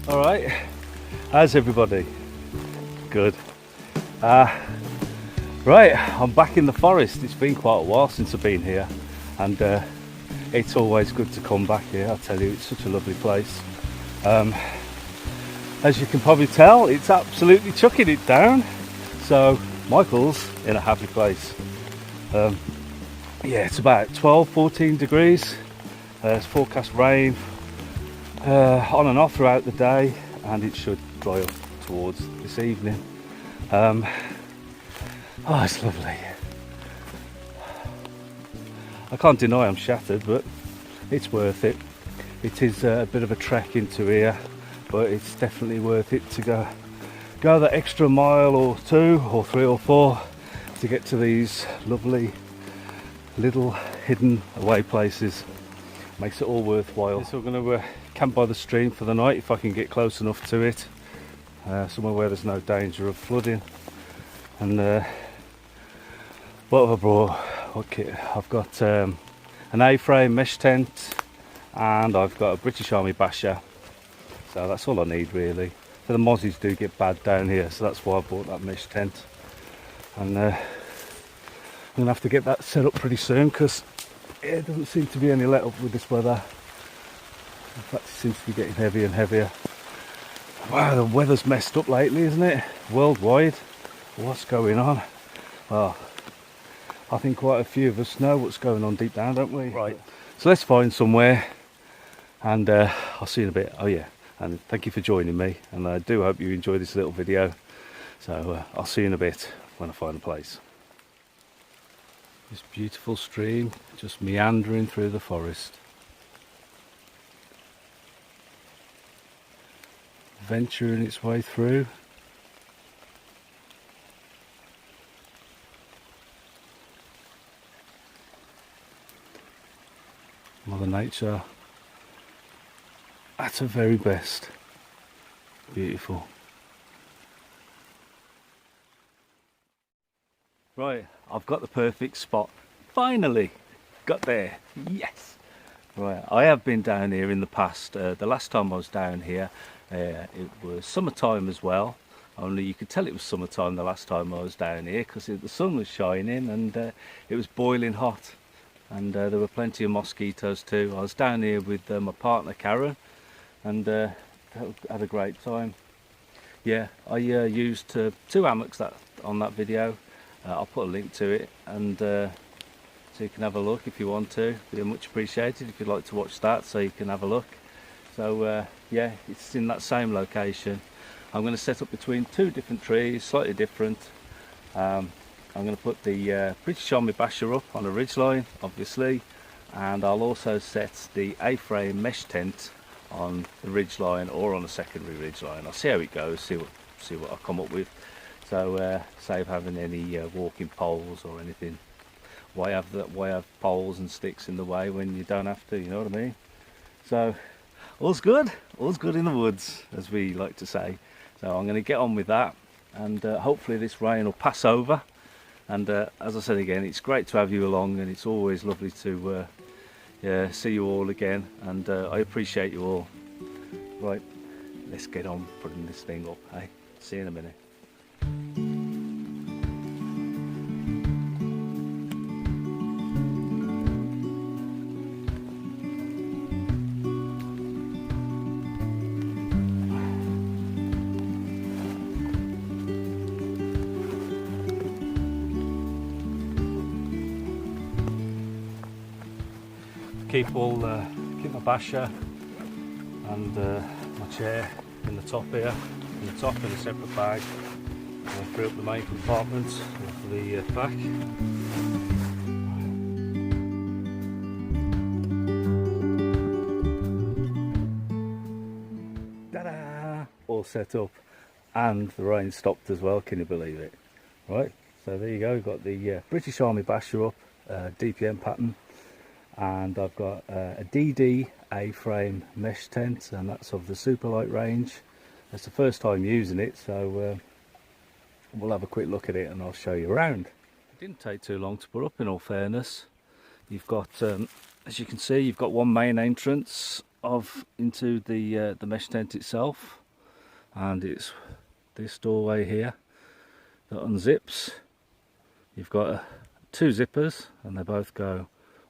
All right, how's everybody? Good. Right, I'm back in the forest. It's been quite a while since I've been here, and it's always good to come back here. I tell you, it's such a lovely place. As you can probably tell, it's absolutely chucking it down, so Michael's in a happy place. Yeah, it's about 12-14 degrees. It's forecast rain on and off throughout the day, and it should dry up towards this evening. Oh, it's lovely. I can't deny I'm shattered, but it's worth it. It is a bit of a trek into here, but it's definitely worth it to go that extra mile or two or three or four to get to these lovely little hidden away places. Makes it all worthwhile. So we're going to camp by the stream for the night if I can get close enough to it, somewhere where there's no danger of flooding. And what have I brought? What kit? I've got an A-frame mesh tent, and I've got a British Army basha. So that's all I need really. So the mozzies do get bad down here, so that's why I bought that mesh tent. And I'm going to have to get that set up pretty soon, because it doesn't seem to be any let up with this weather. In fact, it seems to be getting heavier and heavier. Wow, the weather's messed up lately, isn't it? Worldwide. What's going on? Well, I think quite a few of us know what's going on deep down, don't we? Right. So let's find somewhere, and I'll see you in a bit. Oh yeah, and thank you for joining me, and I do hope you enjoy this little video. So I'll see you in a bit when I find a place. This beautiful stream just meandering through the forest. Venturing its way through. Mother Nature at her very best. Beautiful. Right, I've got the perfect spot. Finally got there. Yes. Right, I have been down here in the past. The last time I was down here, it was summertime as well. Only you could tell it was summertime the last time I was down here, because the sun was shining and it was boiling hot, and there were plenty of mosquitoes too. I was down here with my partner Karen, and had a great time. Yeah, I used 2 hammocks on that video. I'll put a link to it, and so you can have a look if you want to. Be much appreciated if you'd like to watch that, so you can have a look. So yeah, it's in that same location. I'm going to set up between 2 different trees, slightly different. I'm going to put the British Army basha up on a ridgeline, obviously, and I'll also set the A-frame mesh tent on the ridgeline or on a secondary ridgeline. I'll see how it goes, see what I come up with. So save having any walking poles or anything. Why have poles and sticks in the way when you don't have to, you know what I mean? So all's good in the woods, as we like to say. So I'm going to get on with that, and hopefully this rain will pass over. And as I said again, it's great to have you along, and it's always lovely to yeah, see you all again, and I appreciate you all. Right, let's get on putting this thing up, hey? See you in a minute. Keep my basha and my chair in the top here, in the top in a separate bag. I'll free up the main compartment for the pack. Ta-da! All set up, and the rain stopped as well. Can you believe it? Right, so there you go. We've got the British Army basha up, DPM pattern. And I've got a DD A-frame mesh tent, and that's of the super light range. It's the first time using it, so we'll have a quick look at it and I'll show you around. It didn't take too long to put up, in all fairness. You've got, as you can see, you've got one main entrance into the mesh tent itself, and it's this doorway here that unzips. You've got two zippers, and they both go,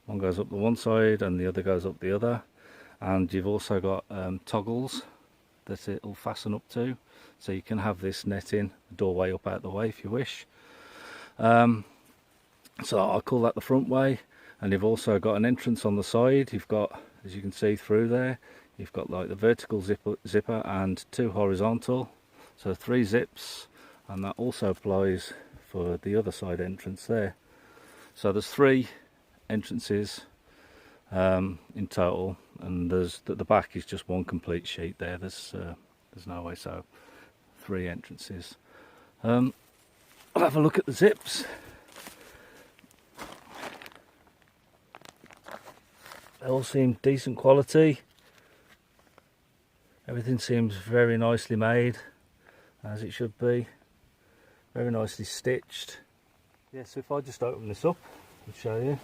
one goes up the one side and the other goes up the other, and you've also got toggles that it'll fasten up to, so you can have this netting doorway up out the way if you wish. So I call that the front way. And you've also got an entrance on the side. You've got, as you can see through there, you've got like the vertical zipper and two horizontal, so 3 zips, and that also applies for the other side entrance there. So there's 3 entrances in total, and there's the back is just one complete sheet there. There's no way, so 3 entrances. I'll have a look at the zips. They all seem decent quality. Everything seems very nicely made, as it should be. Very nicely stitched. Yeah, so if I just open this up and show you.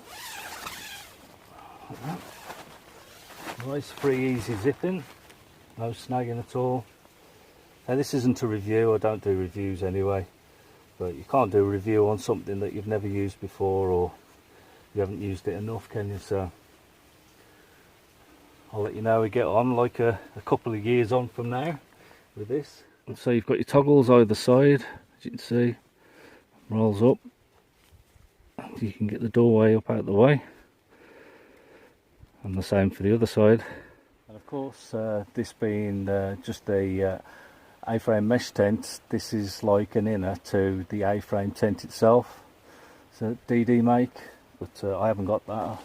Like that. Nice, free, easy zipping. No snagging at all. Now this isn't a review, I don't do reviews anyway. But you can't do a review on something that you've never used before, or you haven't used it enough, can you? So I'll let you know we get on like a couple of years on from now with this. And so you've got your toggles either side, as you can see, rolls up. You can get the doorway up out the way, and the same for the other side. And of course, this being just a A-frame mesh tent, this is like an inner to the A-frame tent itself. It's a DD make, but I haven't got that.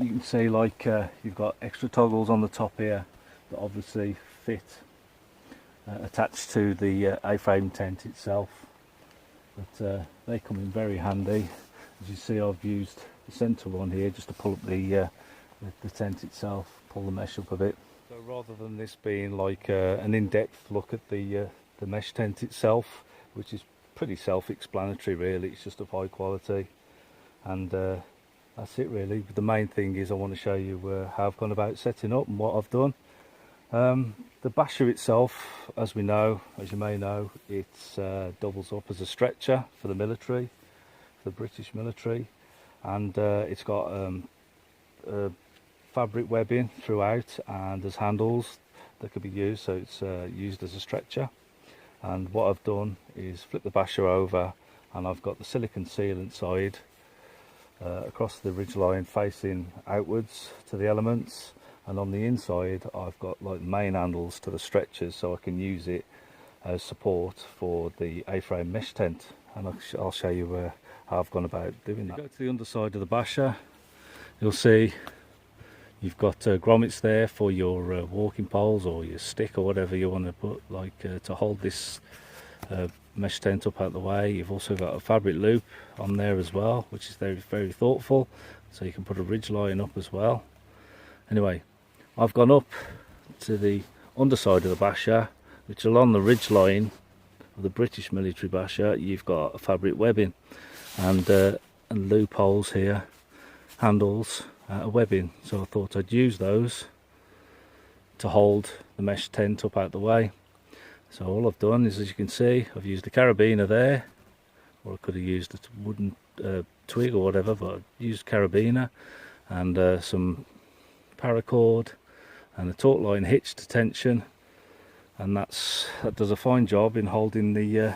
You can see like you've got extra toggles on the top here that obviously fit attached to the A-frame tent itself, but they come in very handy. As you see, I've used the centre one here just to pull up the tent itself, pull the mesh up a bit. So rather than this being like an in-depth look at the mesh tent itself, which is pretty self-explanatory really, it's just of high quality, and that's it really. But the main thing is I want to show you how I've gone about setting up and what I've done. The basha itself, as you may know, it doubles up as a stretcher for the military, for the British military, and it's got fabric webbing throughout, and there's handles that could be used, so it's used as a stretcher. And what I've done is flip the basha over, and I've got the silicone sealant side across the ridge line facing outwards to the elements, and on the inside I've got like main handles to the stretchers, so I can use it as support for the A-frame mesh tent, and I'll show you how I've gone about doing that. Go to the underside of the basha, you'll see you've got grommets there for your walking poles or your stick or whatever you want to put, like to hold this mesh tent up out the way. You've also got a fabric loop on there as well, which is very, very thoughtful, so you can put a ridge line up as well. Anyway, I've gone up to the underside of the basha, which along the ridge line of the British military basha, you've got a fabric webbing and loopholes here, handles, webbing. So I thought I'd use those to hold the mesh tent up out the way. So all I've done is, as you can see, I've used a carabiner there, or I could have used a wooden twig or whatever, but I've used carabiner and some paracord and a taut line hitch to tension, and that does a fine job in holding the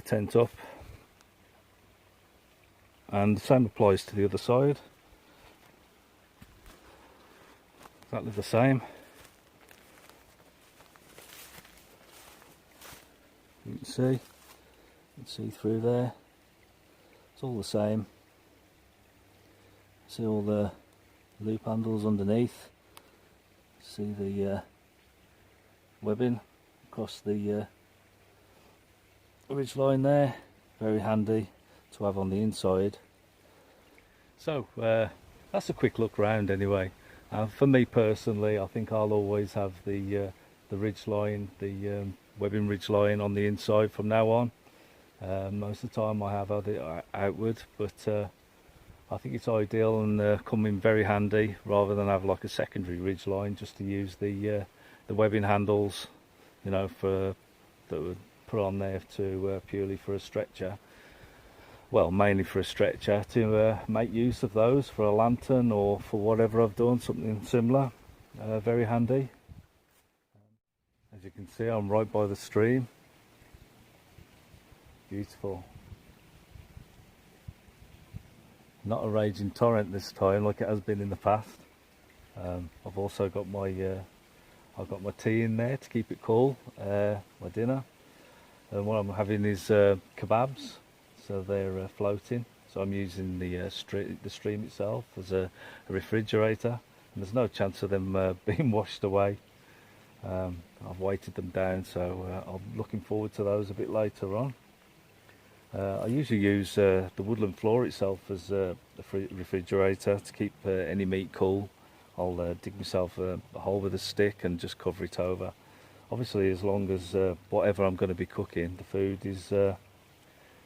tent up. And the same applies to the other side, exactly the same. You can see through there, it's all the same. See all the loop handles underneath, see the webbing across the ridge line there, very handy to have on the inside. So that's a quick look round anyway. For me personally, I think I'll always have the ridge line, the webbing ridge line on the inside from now on. Most of the time I have had it outward, but I think it's ideal and come in very handy rather than have like a secondary ridge line, just to use the webbing handles, you know, for that were put on there to purely for a stretcher. Well, mainly for a stretcher, to make use of those for a lantern or for whatever I've done, something similar. Very handy. As you can see, I'm right by the stream. Beautiful. Not a raging torrent this time like it has been in the past. I've also got my tea in there to keep it cool, my dinner. And what I'm having is kebabs, so they're floating. So I'm using the stream itself as a refrigerator, and there's no chance of them being washed away. I've weighted them down, so I'm looking forward to those a bit later on. I usually use the woodland floor itself as a refrigerator to keep any meat cool. I'll dig myself a hole with a stick and just cover it over. Obviously, as long as whatever I'm going to be cooking, the food is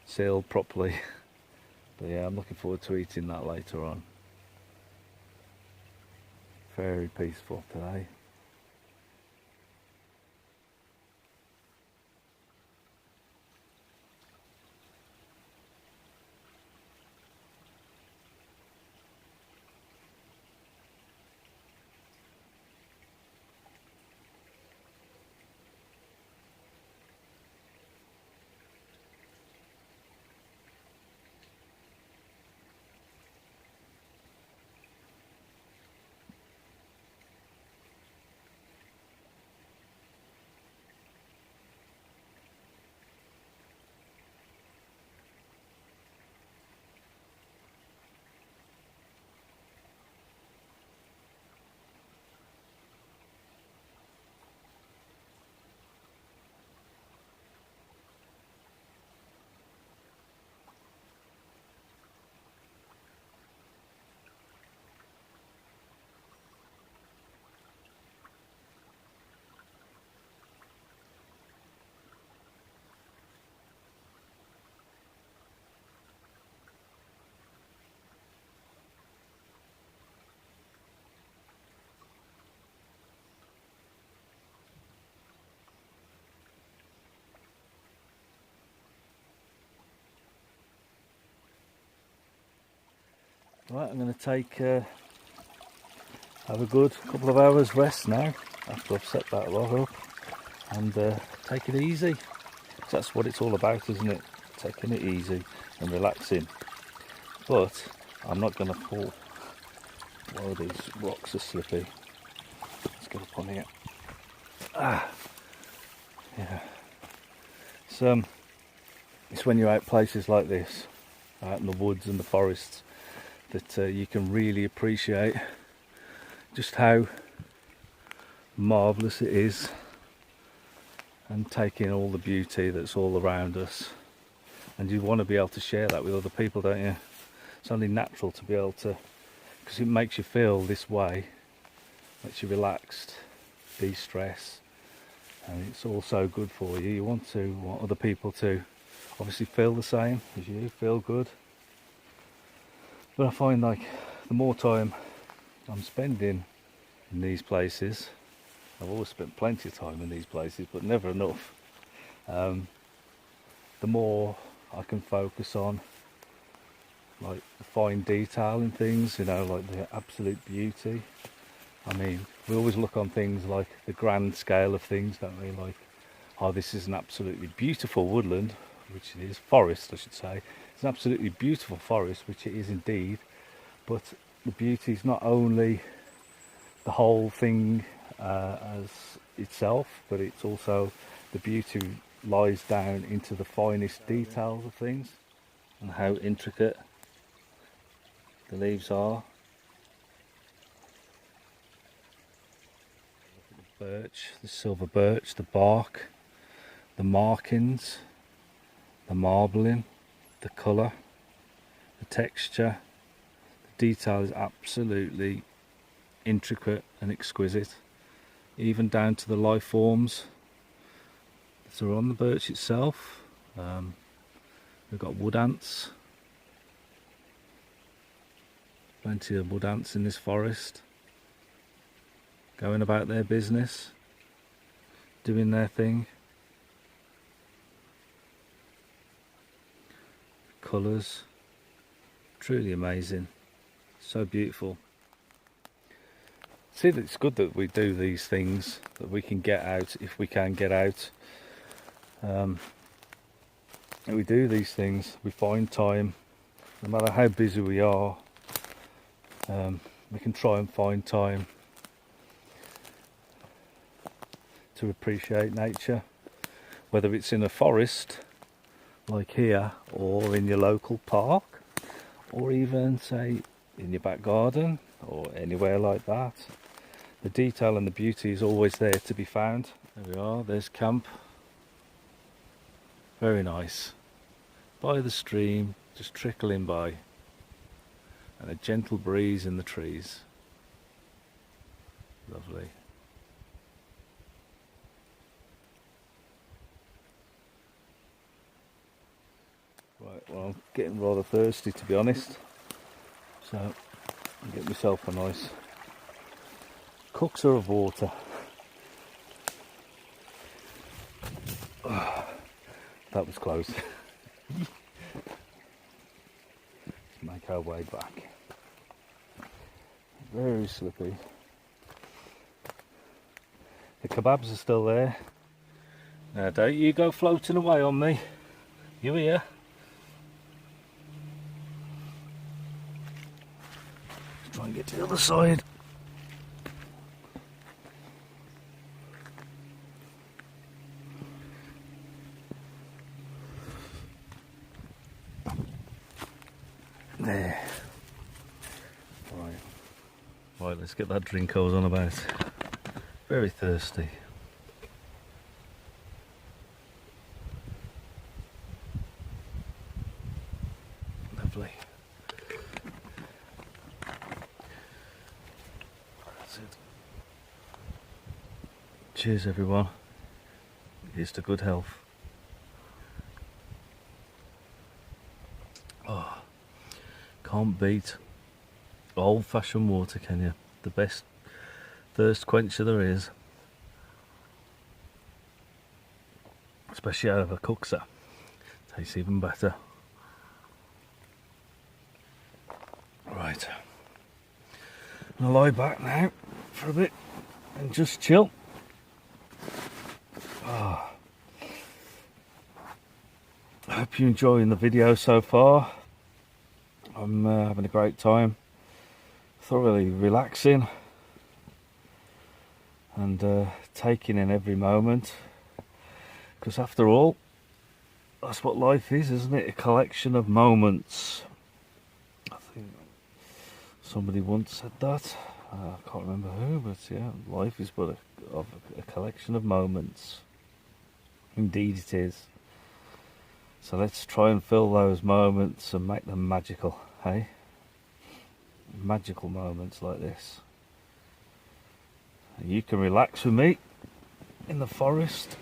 sealed properly. But yeah, I'm looking forward to eating that later on. Very peaceful today. Right, I'm going to have a good couple of hours rest now after I've set that log up, and take it easy. That's what it's all about, isn't it? Taking it easy and relaxing. But I'm not going to fall. Oh, these rocks are slippy. Let's get up on here. Yeah. It's when you're out places like this, out in the woods and the forests, that you can really appreciate just how marvellous it is, and take in all the beauty that's all around us. And you want to be able to share that with other people, don't you? It's only natural to be able to, because it makes you feel this way, makes you relaxed, de-stress, and it's also good for you. You want other people to obviously feel the same as you, feel good. But I find, like, the more time I'm spending in these places, I've always spent plenty of time in these places, but never enough, the more I can focus on, like, the fine detail in things, you know, like the absolute beauty. I mean, we always look on things like the grand scale of things, don't we? Like, oh, this is an absolutely beautiful woodland, which it is, forest I should say. It's an absolutely beautiful forest, which it is indeed, but the beauty is not only the whole thing as itself, but it's also the beauty lies down into the finest details of things and how intricate the leaves are. Look at the birch, the silver birch, the bark, the markings, the marbling, the colour, the texture, the detail is absolutely intricate and exquisite, even down to the life forms that are on the birch itself. We've got wood ants, Plenty of mud ants in this forest, going about their business, doing their thing. Colours, truly amazing, so beautiful. See, it's good that we do these things, that we can get out if we can get out. We do these things, we find time, no matter how busy we are, we can try and find time to appreciate nature, whether it's in a forest like here, or in your local park, or even say in your back garden or anywhere like that. The detail and the beauty is always there to be found. There we are, there's camp. Very nice. By the stream, just trickling by, and a gentle breeze in the trees. Lovely. Right, well, I'm getting rather thirsty, to be honest, so I'll get myself a nice cookser of water. Oh, that was close. Let's make our way back. Very slippy. The kebabs are still there. Now don't you go floating away on me. You here? Let's try and get to the other side. There. Right, let's get that drink I was on about. Very thirsty. Lovely. That's it. Cheers everyone. Here's to good health. Oh, can't beat old-fashioned water, can you? The best thirst quencher there is. Especially out of a cookser. Tastes even better. Right. I'm gonna lie back now for a bit and just chill. Oh. I hope you're enjoying the video so far. I'm having a great time. Thoroughly relaxing and taking in every moment, because after all, that's what life is, isn't it? A collection of moments. I think somebody once said that. I can't remember who, but yeah, life is but a collection of moments. Indeed it is. So let's try and fill those moments and make them magical, hey? Magical moments like this. And you can relax with me in the forest,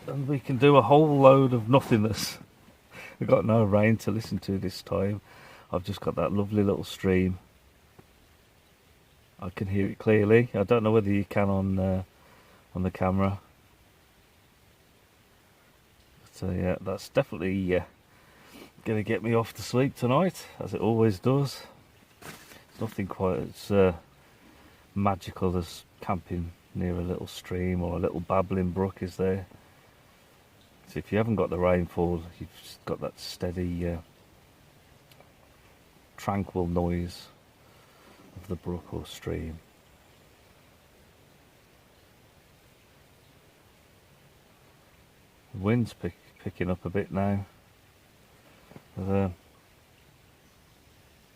and we can do a whole load of nothingness. We've got no rain to listen to this time. I've just got that lovely little stream. I can hear it clearly. I don't know whether you can on the camera. So yeah, that's definitely going to get me off to sleep tonight, as it always does. It's nothing quite as magical as camping near a little stream or a little babbling brook, is there? So if you haven't got the rainfall, you've just got that steady, tranquil noise of the brook or stream. The wind's picking up a bit now. But,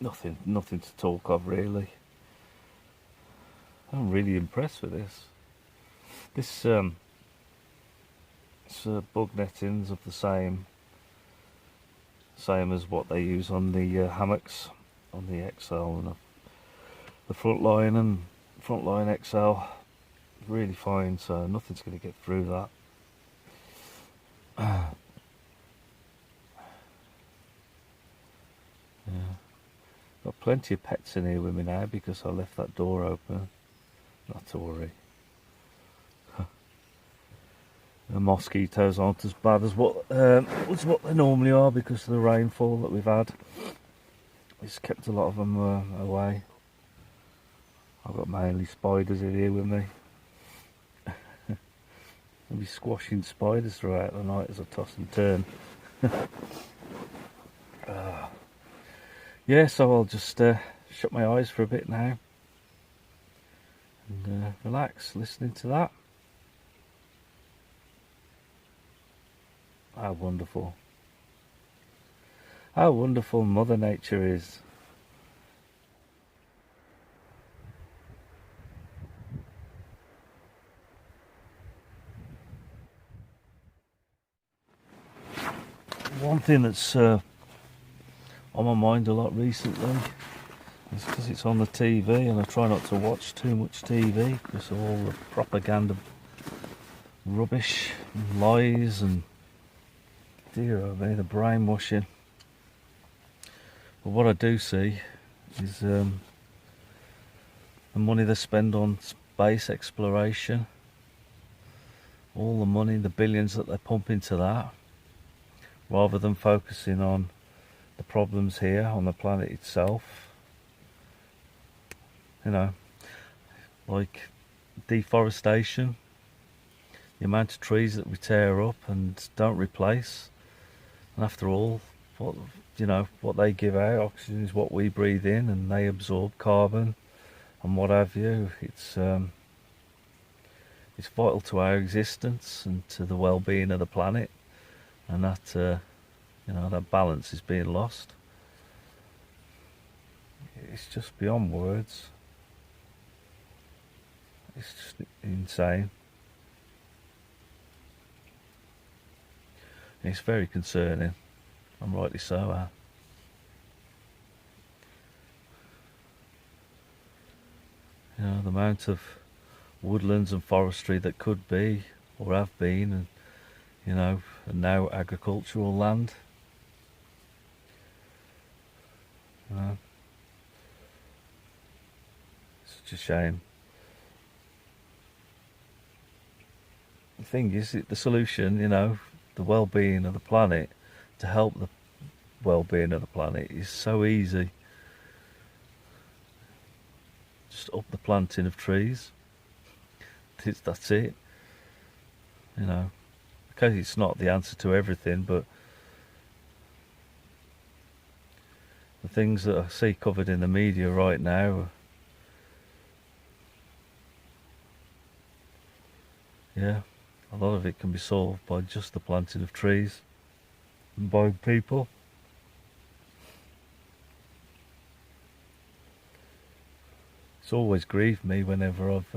nothing to talk of really. I'm really impressed with this. This bug nettings of the same as what they use on the hammocks on the XL and the Frontline XL. Really fine, so nothing's going to get through that. Yeah. Got plenty of pets in here with me now because I left that door open. Not to worry. The mosquitoes aren't as bad as what they normally are because of the rainfall that we've had. It's kept a lot of them away. I've got mainly spiders in here with me. I'll be squashing spiders throughout the night as I toss and turn. Yeah, so I'll just shut my eyes for a bit now and relax listening to that. How wonderful. How wonderful Mother Nature is. One thing that's on my mind a lot recently is because it's on the TV, and I try not to watch too much TV because of all the propaganda rubbish and lies and dear oh me, the brainwashing. But what I do see is the money they spend on space exploration, all the money, the billions that they pump into that, rather than focusing on the problems here on the planet itself. You know, like deforestation, the amount of trees that we tear up and don't replace. And after all, what they give out, oxygen, is what we breathe in, and they absorb carbon and what have you. It's vital to our existence and to the well-being of the planet, and that that balance is being lost. It's just beyond words. It's just insane. It's very concerning, and rightly so. The amount of woodlands and forestry that could be, or have been, and now agricultural land. It's such a shame. The thing is, the solution, the well-being of the planet, to help the well-being of the planet, is so easy. Just up the planting of trees. That's it. Okay, it's not the answer to everything, but the things that I see covered in the media right now, a lot of it can be solved by just the planting of trees and by people. It's always grieved me whenever I've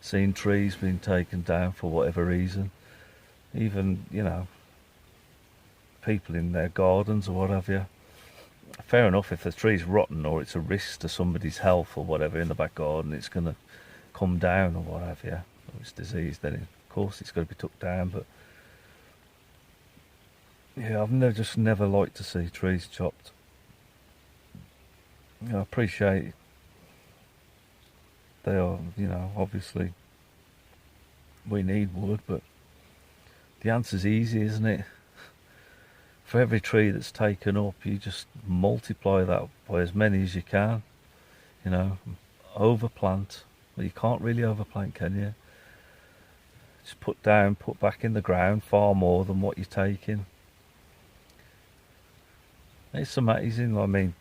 seen trees being taken down for whatever reason. Even, people in their gardens or what have you. Fair enough, if the tree's rotten or it's a risk to somebody's health or whatever in the back garden, it's going to come down or what have you. Or it's diseased, then of course it's got to be took down. But yeah, I've just never liked to see trees chopped. I appreciate they are, obviously we need wood, but the answer's easy, isn't it? For every tree that's taken up, you just multiply that by as many as you can. Overplant. Well, you can't really overplant, can you? Just put back in the ground far more than what you're taking. It's amazing. I mean,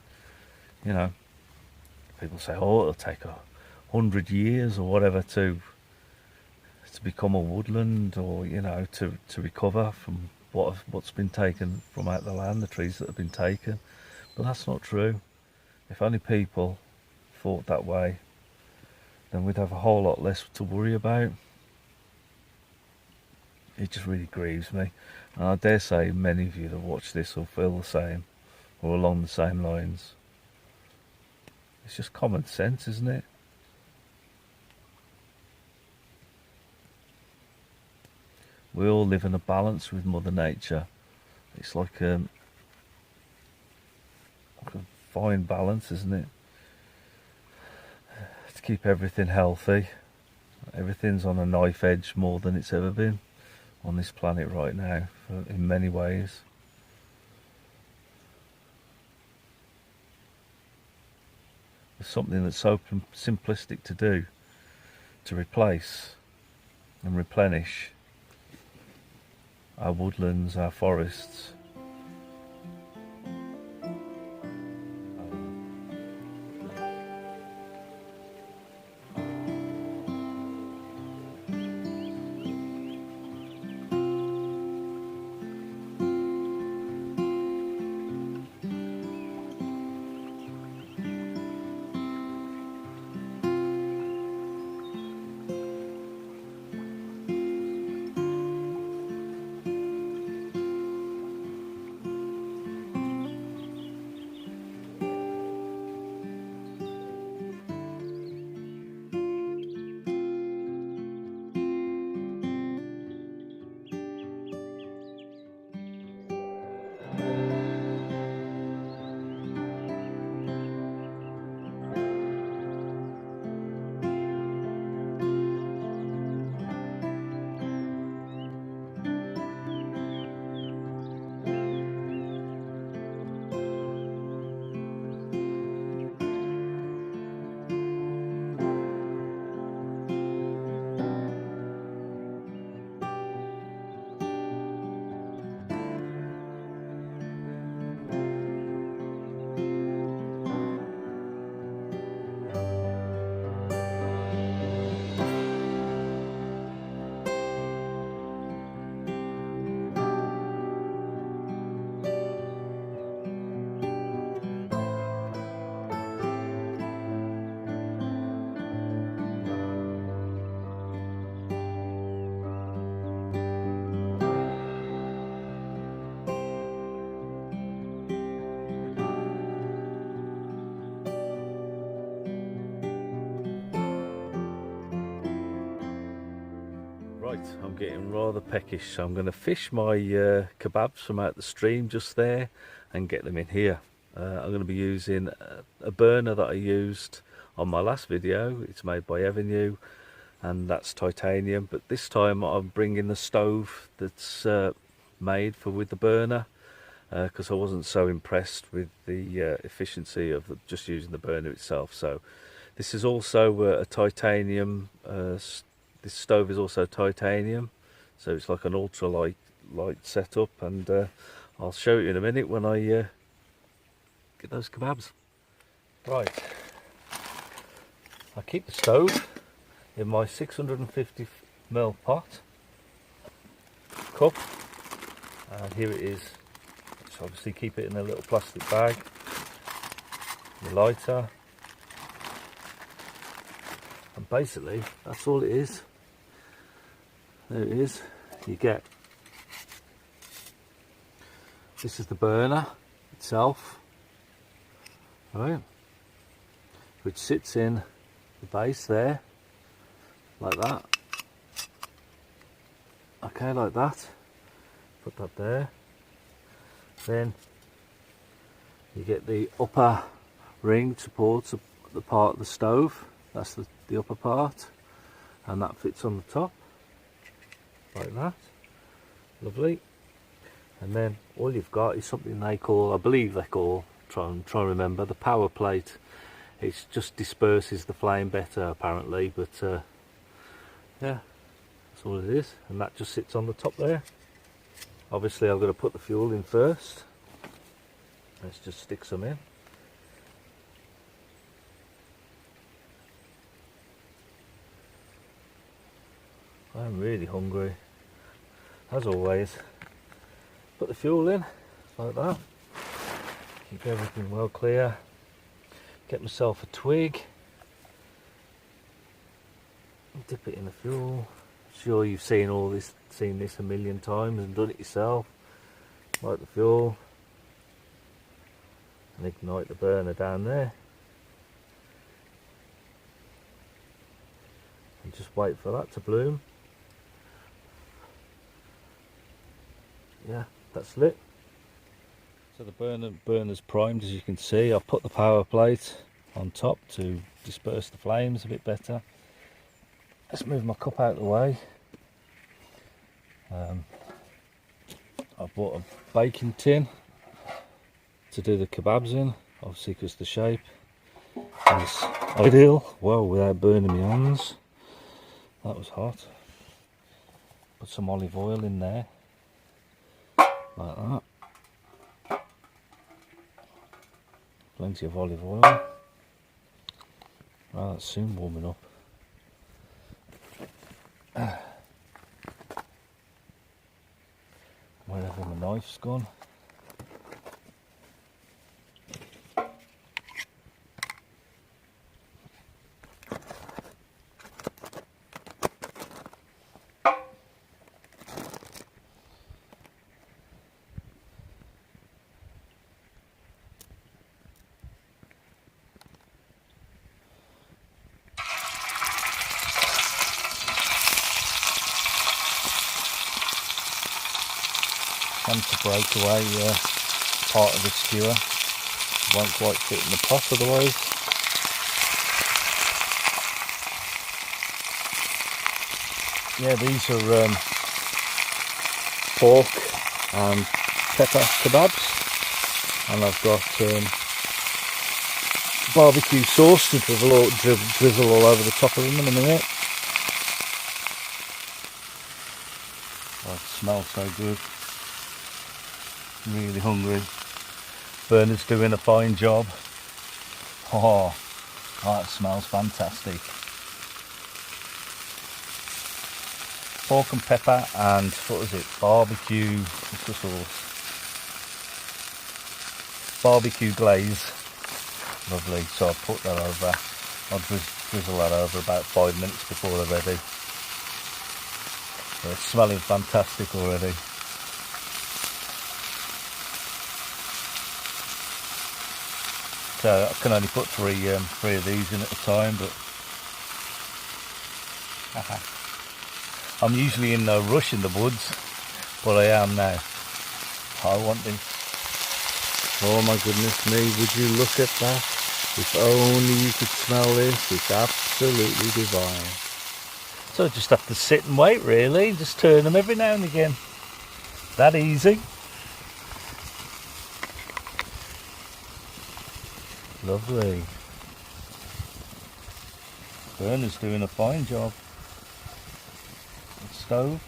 people say, oh, it'll take 100 years or whatever to become a woodland, or to recover from what's been taken from out the land, the trees that have been taken. But that's not true. If only people thought that way, then we'd have a whole lot less to worry about. It just really grieves me, and I dare say many of you that watch this will feel the same, or along the same lines. It's just common sense, isn't it? We all live in a balance with Mother Nature. It's like a fine balance, isn't it? To keep everything healthy. Everything's on a knife edge more than it's ever been on this planet right now, in many ways. It's something that's so simplistic to do, to replace and replenish our woodlands, our forests. Right, I'm getting rather peckish, so I'm going to fish my kebabs from out the stream just there and get them in here. I'm going to be using a burner that I used on my last video. It's made by Avenue and that's titanium, but this time I'm bringing the stove that's made with the burner because I wasn't so impressed with the efficiency of just using the burner itself. So this is also a titanium this stove is also titanium, so it's like an ultralight setup, and I'll show you in a minute when I get those kebabs. Right, I keep the stove in my 650ml pot cup, and here it is. So obviously keep it in a little plastic bag, the lighter, and basically that's all it is. There it is. You get, this is the burner itself, right, which sits in the base there, like that. Okay, like that. Put that there. Then you get the upper ring supports the part of the stove. That's the upper part, and that fits on the top like that. Lovely. And then all you've got is something they call, I believe they call, try and remember, the power plate. It just disperses the flame better apparently, but yeah, that's all it is, and that just sits on the top there. Obviously I've got to put the fuel in first. Let's just stick some in. I'm really hungry, as always. Put the fuel in, like that. Keep everything well clear. Get myself a twig. Dip it in the fuel. Sure you've seen this a million times and done it yourself. Light the fuel. And ignite the burner down there. And just wait for that to bloom. Yeah, that's lit. So the burner's primed, as you can see. I've put the power plate on top to disperse the flames a bit better. Let's move my cup out of the way. I've bought a baking tin to do the kebabs in, obviously because the shape is ideal. Well, without burning my hands. That was hot. Put some olive oil in there, like that. Plenty of olive oil. Well, that's soon warming up. Wherever my knife's gone. Time to break away part of the skewer. Won't quite fit in the pot otherwise. Yeah, these are pork and pepper kebabs, and I've got barbecue sauce to drizzle all over the top of them in a minute. Oh, it smells so good. Really hungry. Burner's doing a fine job. Oh, that smells fantastic. Pork and pepper and what was it? Barbecue. What's the sauce? Barbecue glaze. Lovely. So I'll put that over. I'll drizzle that over about 5 minutes before they're ready. So it's smelling fantastic already. So I can only put three of these in at a time, but I'm usually in no rush in the woods, but I am now. I want this. Oh my goodness me, would you look at that? If only you could smell this, it's absolutely divine. So I just have to sit and wait really, just turn them every now and again. That easy. Lovely. Burner's doing a fine job. The stove.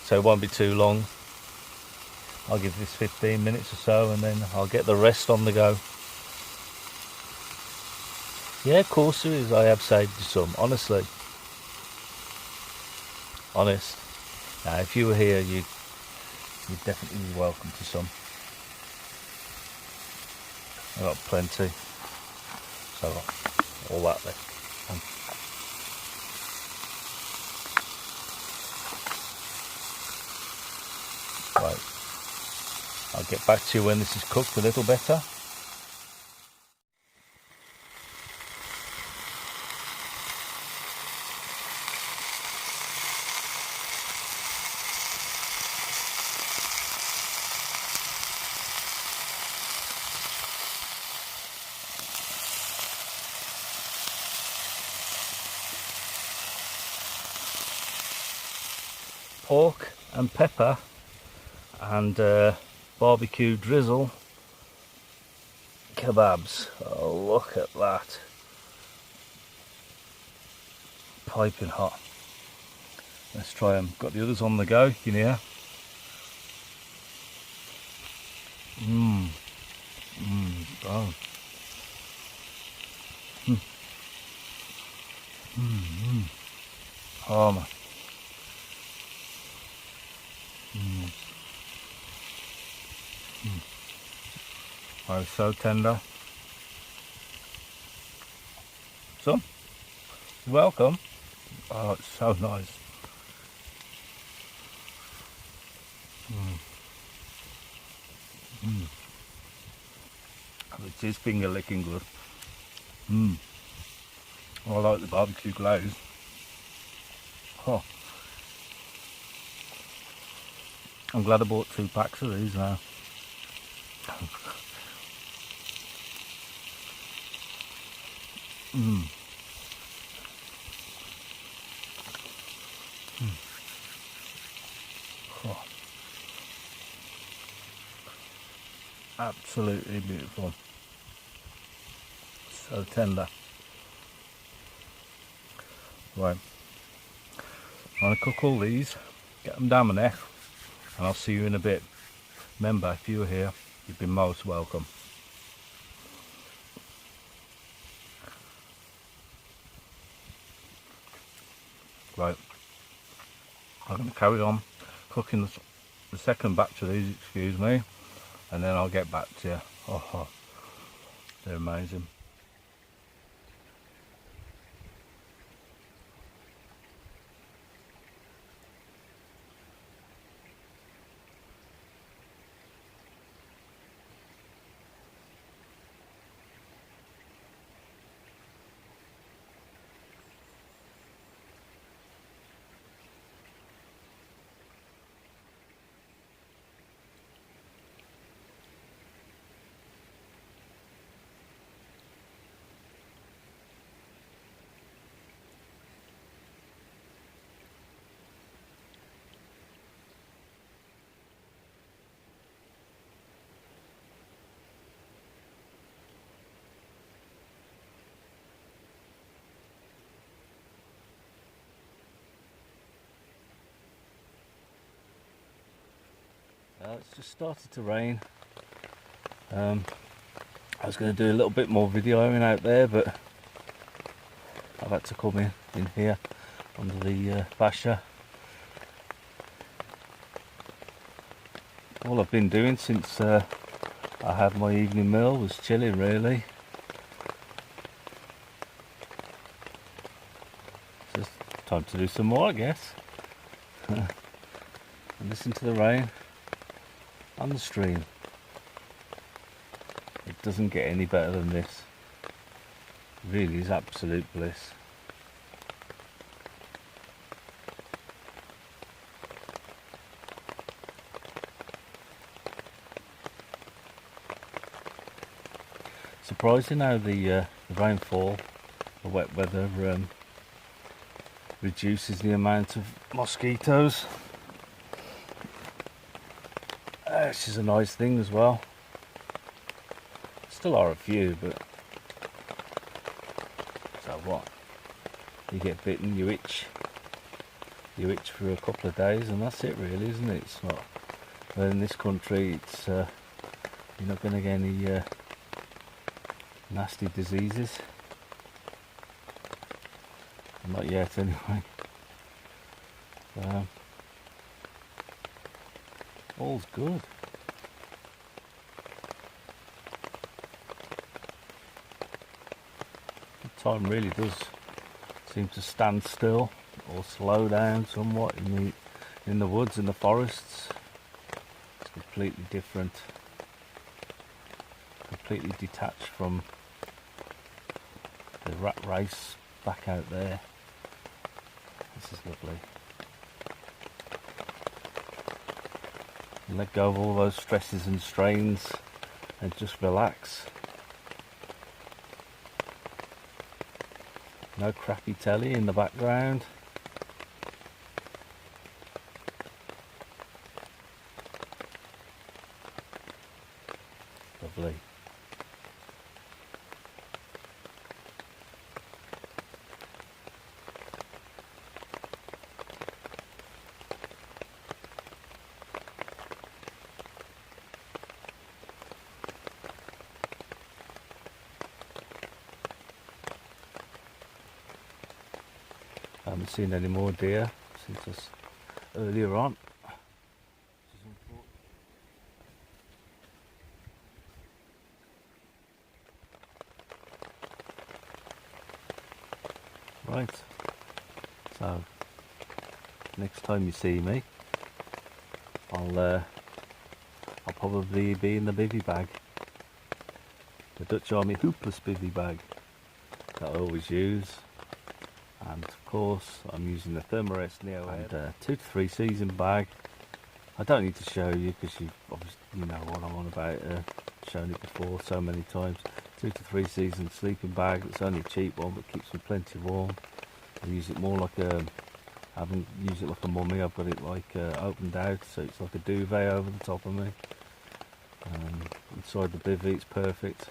So it won't be too long. I'll give this 15 minutes or so and then I'll get the rest on the go. Yeah, of course there is. I have saved you some, honestly. Honest. Now, if you were here, you'd definitely be welcome to some. I've got plenty. So, all that there. Right. I'll get back to you when this is cooked a little better. Pork and pepper and barbecue drizzle kebabs. Oh, look at that. Piping hot. Let's try them. Got the others on the go, you can hear. Oh. Oh man. Oh, so tender. So, you're welcome. Oh, it's so nice. It is finger licking good. I like the barbecue glaze. Oh, I'm glad I bought 2 packs of these now. Oh, absolutely beautiful. So tender. Right, I'm going to cook all these, get them down my neck, and I'll see you in a bit. Remember, if you're here, you've been most welcome. Right, I'm going to carry on cooking the second batch of these, excuse me, and then I'll get back to you. Oh, they're amazing. It's just started to rain. I was going to do a little bit more videoing out there, but I've had to come in here under the basha. All I've been doing since I had my evening meal was chilling, really. It's just time to do some more, I guess. And listen to the rain on the stream. It doesn't get any better than this. It really is absolute bliss. Surprising how the rainfall, the wet weather, reduces the amount of mosquitoes. Which is a nice thing as well. Still are a few, but so what? You get bitten, you itch for a couple of days, and that's it, really, isn't it? It's not. But in this country, it's you're not going to get any nasty diseases. Not yet, anyway. All's good. The time really does seem to stand still or slow down somewhat in the woods and the forests. It's completely different, completely detached from the rat race back out there. This is lovely. Let go of all those stresses and strains and just relax. No crappy telly in the background. Lovely. I haven't seen any more deer since us earlier on. Right, so next time you see me, I'll probably be in the bivvy bag, the Dutch Army hoopless bivvy bag that I always use. and of course I'm using the Thermarest Neo and 2 to 3 season bag. I don't need to show you because you know what I'm on about, shown it before so many times. 2 to 3 season sleeping bag. It's only a cheap one but keeps me plenty warm. I use it more like a, I haven't used it like a mummy, I've got it like opened out so it's like a duvet over the top of me. Inside the bivvy it's perfect.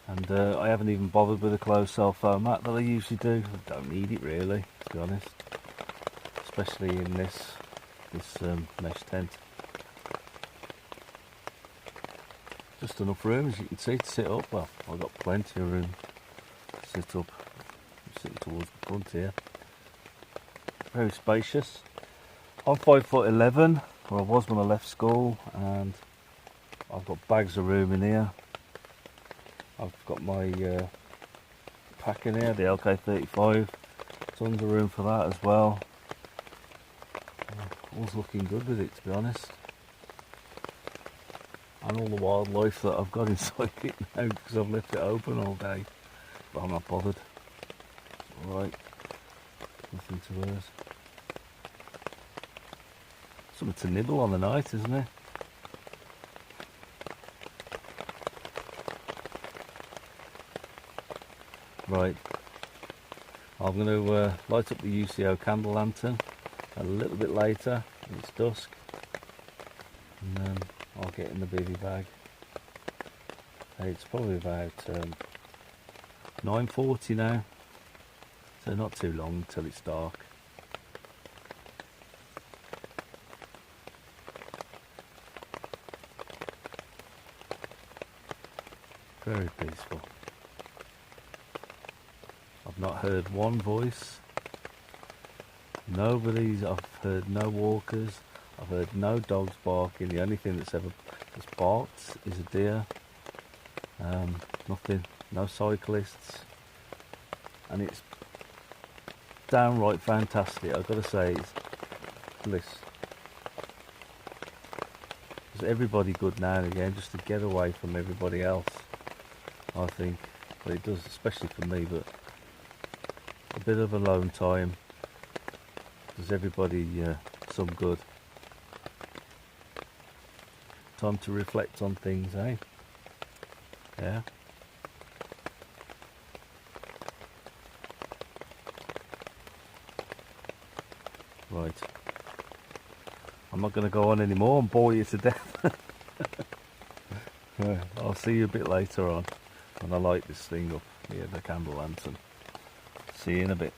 And I haven't even bothered with a closed cell foam mat that I usually do. I don't need it really, to be honest. Especially in this mesh tent. Just enough room, as you can see, to sit up. Well, I've got plenty of room to sit up. I'm sitting towards the front here. Very spacious. I'm 5'11", or I was when I left school, and I've got bags of room in here. I've got my pack in here, the LK35. Tons of room for that as well. All's looking good with it, to be honest. And all the wildlife that I've got inside it now because I've left it open all day. But I'm not bothered. It's alright. Nothing to hurt. Something to nibble on the night, isn't it? Right, I'm going to light up the UCO candle lantern a little bit later when it's dusk, and then I'll get in the bivvy bag. It's probably about 9:40 now, so not too long until it's dark. Very peaceful. I've not heard one voice. I've heard no walkers. I've heard no dogs barking. The only thing that's barked is a deer. Nothing. No cyclists. And it's downright fantastic. I've got to say, it's bliss. There's everybody good now and again just to get away from everybody else, I think. But it does, especially for me, but a bit of alone time does everybody some good. Time to reflect on things, eh? Yeah. Right. I'm not going to go on anymore and bore you to death. Yeah, I'll see you a bit later on when I light this thing up here, the candle lantern. See you in a bit.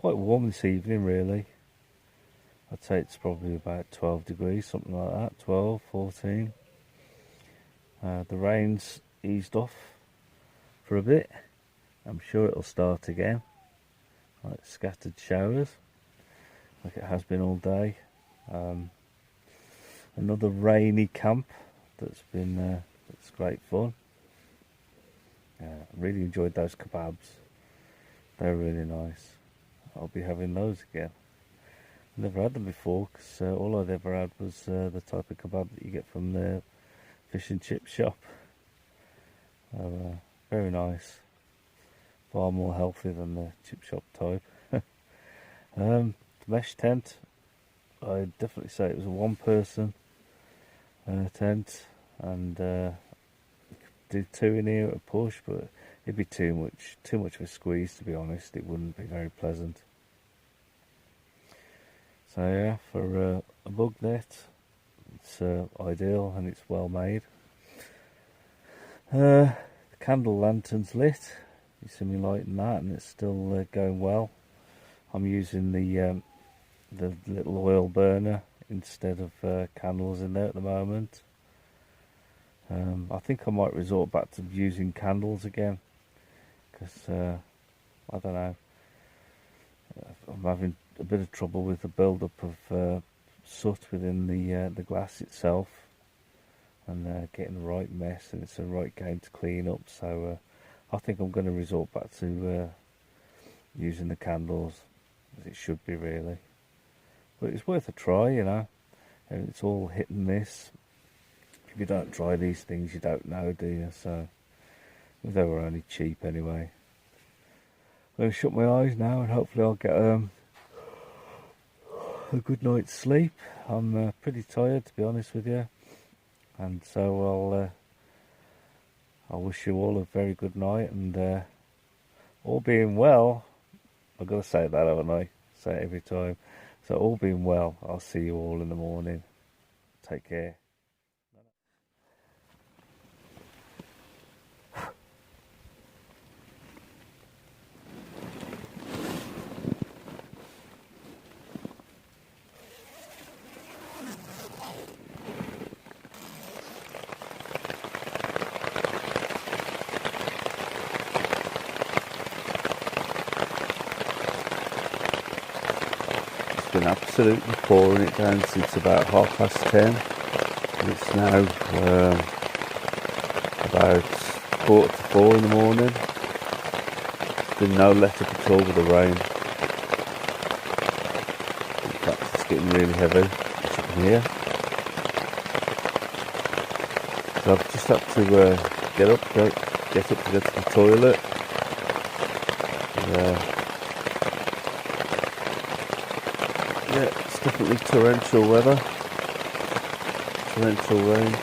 quite warm this evening really. I'd say it's probably about 12 degrees, something like that, 12, 14. The rain's eased off for a bit. I'm sure it'll start again, like scattered showers, like it has been all day. Another rainy camp that's great fun. I really enjoyed those kebabs. They're really nice. I'll be having those again. Never had them before because all I'd ever had was the type of kebab that you get from the fish and chip shop. Very nice. Far more healthy than the chip shop type. The mesh tent, I'd definitely say it was a one-person tent, and you could do two in here at a push, but it'd be too much of a squeeze, to be honest. It wouldn't be very pleasant. So yeah, for a bug net, it's ideal and it's well made. The candle lantern's lit. You see me lighting that, and it's still going well. I'm using the little oil burner instead of candles in there at the moment. I think I might resort back to using candles again, because I don't know, I'm having a bit of trouble with the build-up of soot within the glass itself, and getting the right mess, and it's a right game to clean up. So I think I'm going to resort back to using the candles, as it should be really. But it's worth a try, you know, and it's all hit and miss. If you don't try these things, you don't know, do you? So they were only cheap anyway. I'm going to shut my eyes now, and hopefully I'll get a good night's sleep. I'm pretty tired, to be honest with you, and so I'll wish you all a very good night, and all being well, I've got to say that, haven't I? Say it every time. So all being well, I'll see you all in the morning. Take care. Been absolutely pouring it down since about 10:30, and it's now about 3:45 in the morning. There's been no let-up at all with the rain. In fact, it's getting really heavy up here. So I've just had to get up to go to the toilet. Yeah, it's definitely torrential weather, torrential rain.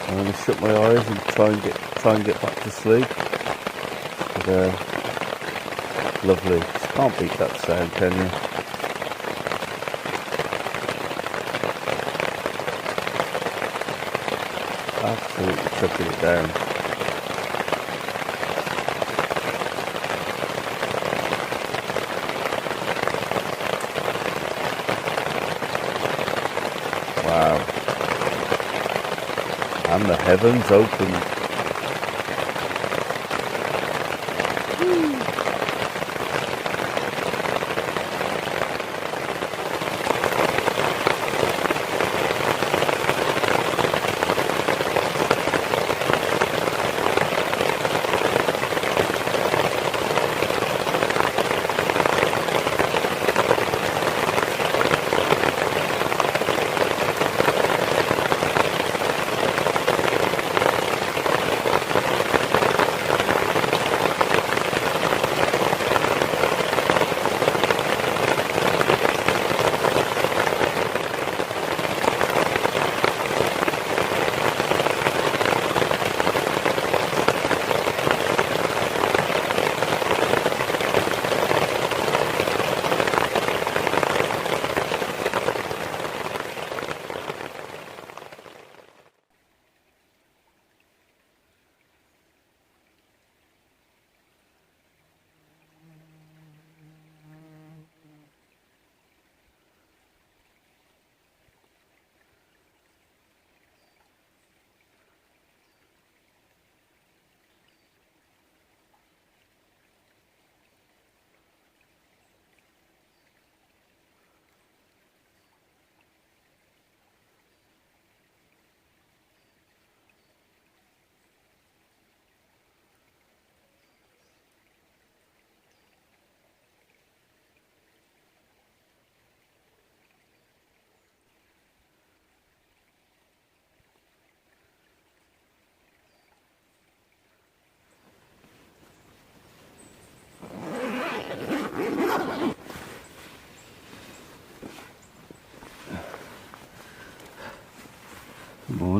I'm going to shut my eyes and try and get back to sleep. But, lovely. Just can't beat that sound, can you? Absolutely chucking it down. Wow. And the heavens opened.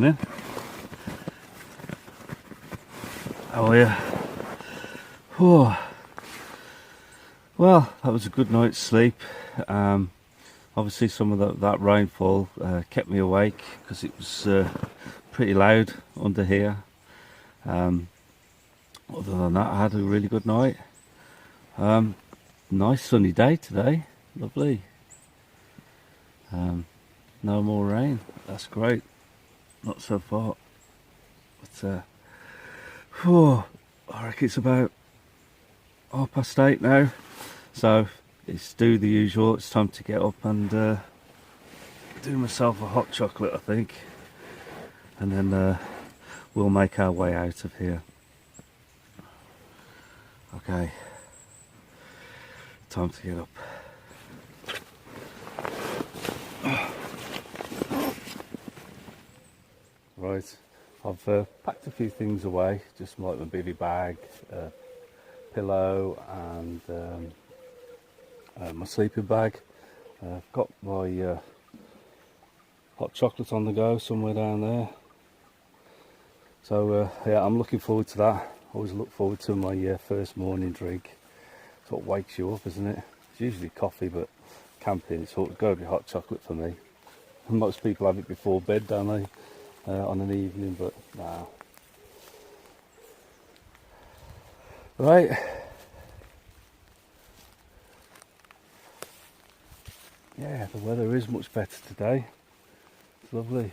morning. How are you? Oh, well, that was a good night's sleep. Obviously some of that rainfall kept me awake because it was pretty loud under here. Other than that, I had a really good night. Nice sunny day today, lovely. No more rain, that's great. Not so far, but I reckon it's about 8:30 now, so it's do the usual. It's time to get up and do myself a hot chocolate, I think, and then we'll make our way out of here. Okay, time to get up. Right, I've packed a few things away, just like my bivvy bag, pillow and my sleeping bag. I've got my hot chocolate on the go somewhere down there. So yeah, I'm looking forward to that. Always look forward to my first morning drink. It's what wakes you up, isn't it? It's usually coffee, but camping, it's got to be hot chocolate for me. Most people have it before bed, don't they? On an evening, but nah. Right. Yeah, the weather is much better today. It's lovely.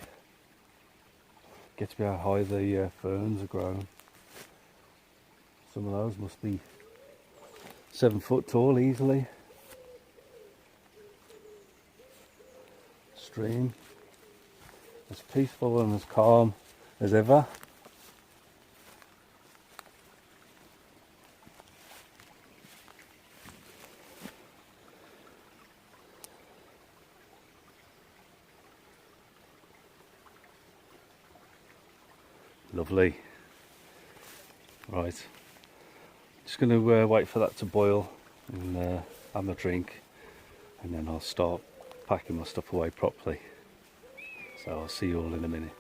Get to be how high the ferns are growing. Some of those must be 7 foot tall easily. Stream. As peaceful and as calm as ever. Lovely. Right, just going to wait for that to boil and have my drink, and then I'll start packing my stuff away properly. So I'll see you all in a minute.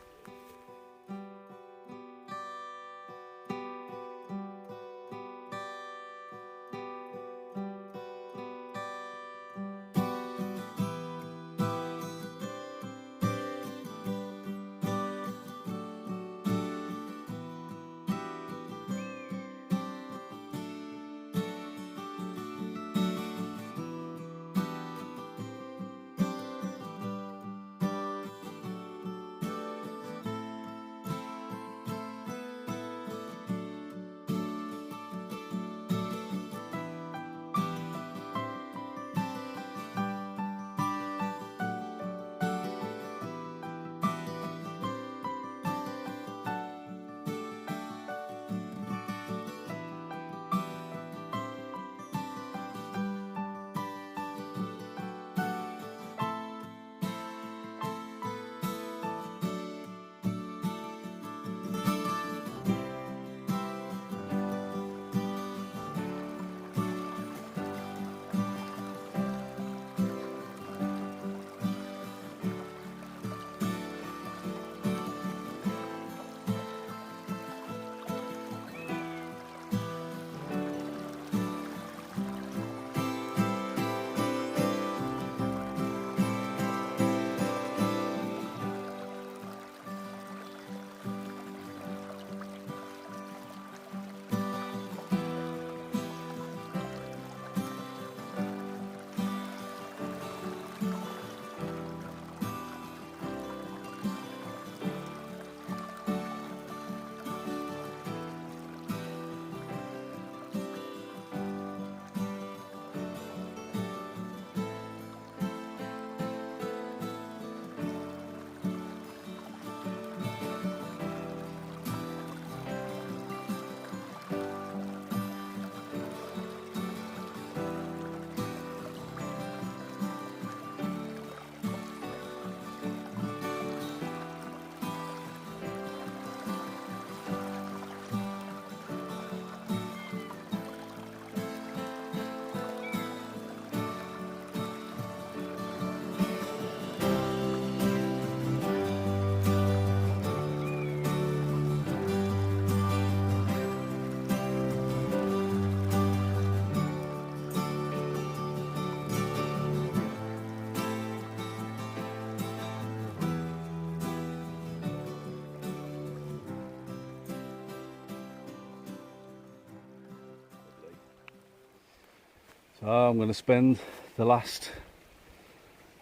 So I'm going to spend the last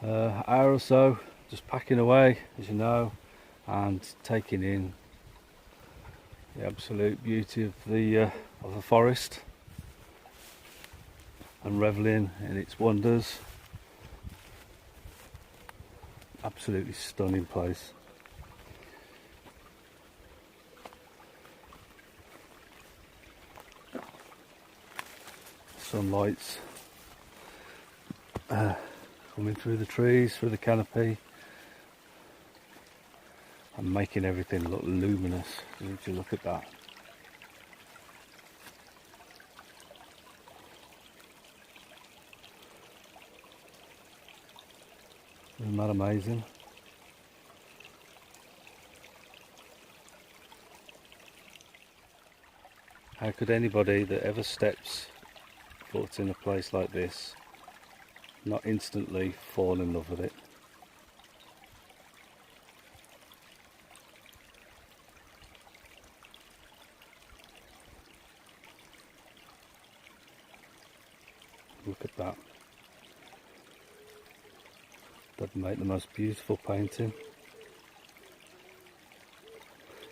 hour or so just packing away, as you know, and taking in the absolute beauty of the forest and reveling in its wonders. Absolutely stunning place. Sunlight's coming through the trees, through the canopy, and making everything look luminous. Would you look at that? Isn't that amazing? How could anybody that ever steps foot in a place like this not instantly fall in love with it? Look at that. That'd make the most beautiful painting.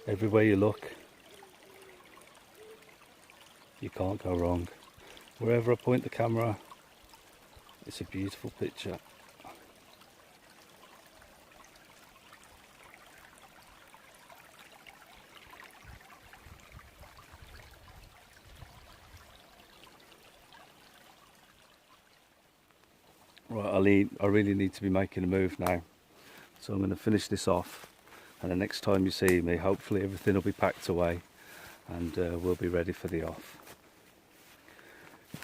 Everywhere you look, you can't go wrong. Wherever I point the camera, it's a beautiful picture. Right, I really need to be making a move now. So I'm going to finish this off, and the next time you see me, hopefully everything will be packed away and we'll be ready for the off.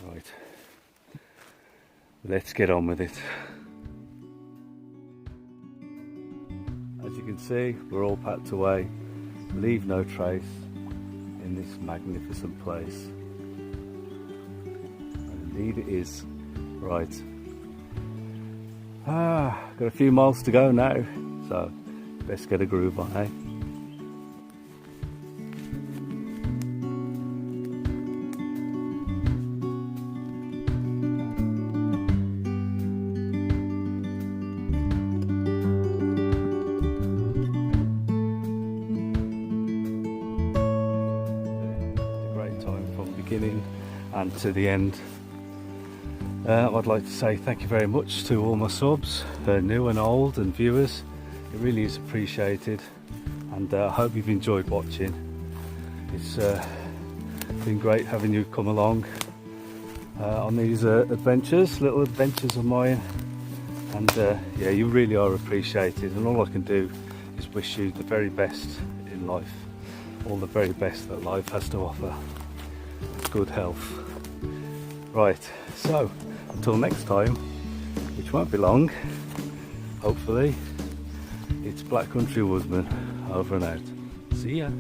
Right, let's get on with it. As you can see, we're all packed away. Leave no trace in this magnificent place. And indeed it is. Right. Got a few miles to go now, so let's get a groove on, eh? A great time from beginning and to the end. I'd like to say thank you very much to all my subs, new and old, and viewers. It really is appreciated, and I hope you've enjoyed watching. It's been great having you come along on these adventures, little adventures of mine, and yeah, you really are appreciated, and all I can do is wish you the very best in life, all the very best that life has to offer. Good health. Right, so until next time, which won't be long, hopefully, it's Black Country Woodsman over and out. See ya.